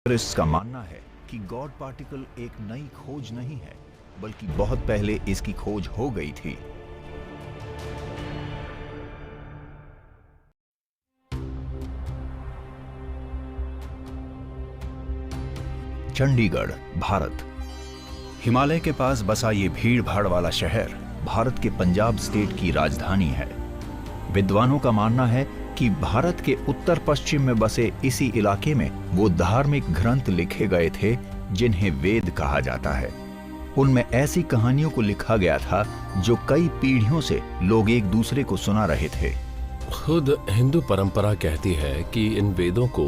थियरिस्ट्स का मानना है कि गॉड पार्टिकल एक नई खोज नहीं है, बल्कि बहुत पहले इसकी खोज हो गई थी। चंडीगढ़, भारत। हिमालय के पास बसा ये भीड़ भाड़ वाला शहर भारत के पंजाब स्टेट की राजधानी है। विद्वानों का मानना है कि भारत के उत्तर पश्चिम में बसे इसी इलाके में वो धार्मिक ग्रंथ लिखे गए थे जिन्हें वेद कहा जाता है। उनमें ऐसी कहानियों को लिखा गया था जो कई पीढ़ियों से लोग एक दूसरे को सुना रहे थे। खुद हिंदू परंपरा कहती है कि इन वेदों को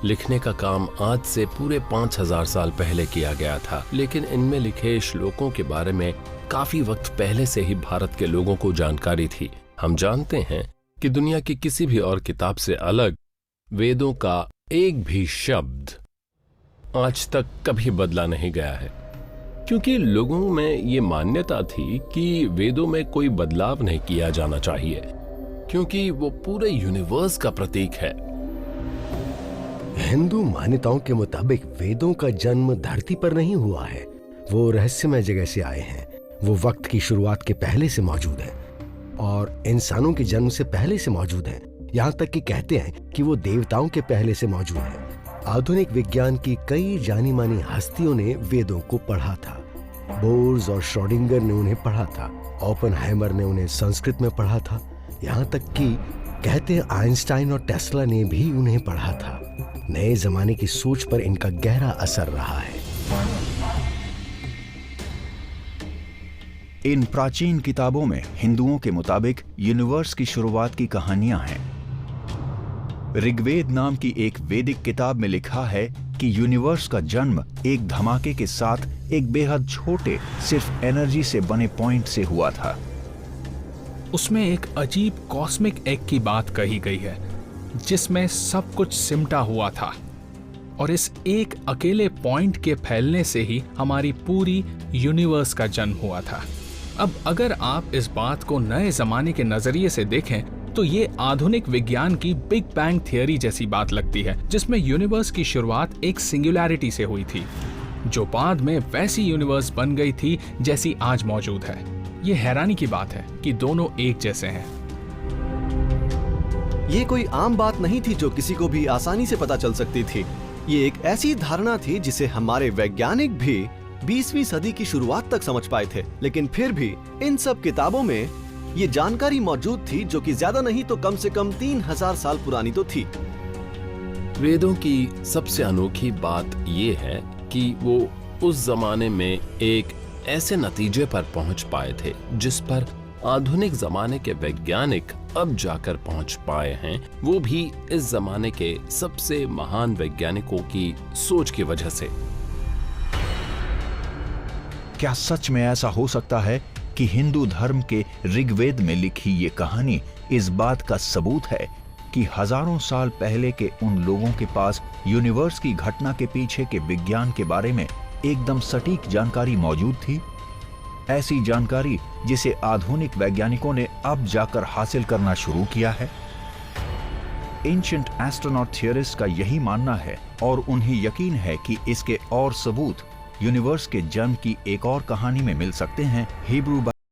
लिखने का काम आज से पूरे 5000 साल पहले किया गया था, लेकिन इनमें लिखे श्लोकों के बारे में काफी वक्त पहले से ही भारत के लोगों को जानकारी थी। हम जानते हैं कि दुनिया की किसी भी और किताब से अलग वेदों का एक भी शब्द आज तक कभी बदला नहीं गया है, क्योंकि लोगों में ये मान्यता थी कि वेदों में कोई बदलाव नहीं किया जाना चाहिए, क्योंकि वो पूरे यूनिवर्स का प्रतीक है। हिंदू मान्यताओं के मुताबिक वेदों का जन्म धरती पर नहीं हुआ है, वो रहस्यमय जगह से आए हैं। वो वक्त की शुरुआत के पहले से मौजूद हैं और इंसानों के जन्म से पहले से मौजूद हैं। यहाँ तक कि कहते हैं कि वो देवताओं के पहले से मौजूद हैं। आधुनिक विज्ञान की कई जानी मानी हस्तियों ने वेदों को पढ़ा था। बोर्स और श्रोडिंगर ने उन्हें पढ़ा था, ओपेनहाइमर ने उन्हें संस्कृत में पढ़ा था, यहाँ तक कि कहते हैं आइंस्टाइन और टेस्ला ने भी उन्हें पढ़ा था। नए जमाने की सोच पर इनका गहरा असर रहा है। इन प्राचीन किताबों में हिंदुओं के मुताबिक यूनिवर्स की शुरुआत की कहानियां हैं। ऋग्वेद नाम की एक वैदिक किताब में लिखा है कि यूनिवर्स का जन्म एक धमाके के साथ एक बेहद छोटे, सिर्फ एनर्जी से बने पॉइंट से हुआ था। उसमें एक अजीब कॉस्मिक एग की बात कही गई है जिसमें सब कुछ सिमटा हुआ था, और इस एक अकेले पॉइंट के फैलने से ही हमारी पूरी यूनिवर्स का जन्म हुआ था। अब अगर आप इस बात को नए जमाने के नजरिए से देखें तो ये आधुनिक विज्ञान की बिग बैंग थियरी जैसी बात लगती है, जिसमें यूनिवर्स की शुरुआत एक सिंगुलैरिटी से हुई थी जो बाद में वैसी यूनिवर्स बन गई थी जैसी आज मौजूद है। ये हैरानी की बात है कि दोनों एक जैसे हैं। ये कोई आम बात नहीं थी जो किसी को भी आसानी से पता चल सकती थी। ये एक ऐसी धारणा थी जिसे हमारे वैज्ञानिक भी 20वीं सदी की शुरुआत तक समझ पाए थे, लेकिन फिर भी इन सब किताबों में ये जानकारी मौजूद थी जो कि ज्यादा नहीं तो कम से कम 3000 साल पुरानी तो थी। वेदों की सबसे अनोखी बात ये है कि वो उस जमाने में एक ऐसे नतीजे पर पहुंच पाए थे जिस पर आधुनिक जमाने के वैज्ञानिक अब जाकर पहुंच पाए हैं, वो भी इस जमाने के सबसे महान वैज्ञानिकों की सोच की वजह से। क्या सच में ऐसा हो सकता है कि हिंदू धर्म के ऋग्वेद में लिखी ये कहानी इस बात का सबूत है कि हजारों साल पहले के उन लोगों के पास यूनिवर्स की घटना के पीछे के विज्ञान के बारे में एकदम सटीक जानकारी मौजूद थी? ऐसी जानकारी जिसे आधुनिक वैज्ञानिकों ने अब जाकर हासिल करना शुरू किया है। एंशिएंट एस्ट्रोनॉट थियरिस्ट का यही मानना है और उन्हें यकीन है कि इसके और सबूत यूनिवर्स के जन्म की एक और कहानी में मिल सकते हैं। हिब्रू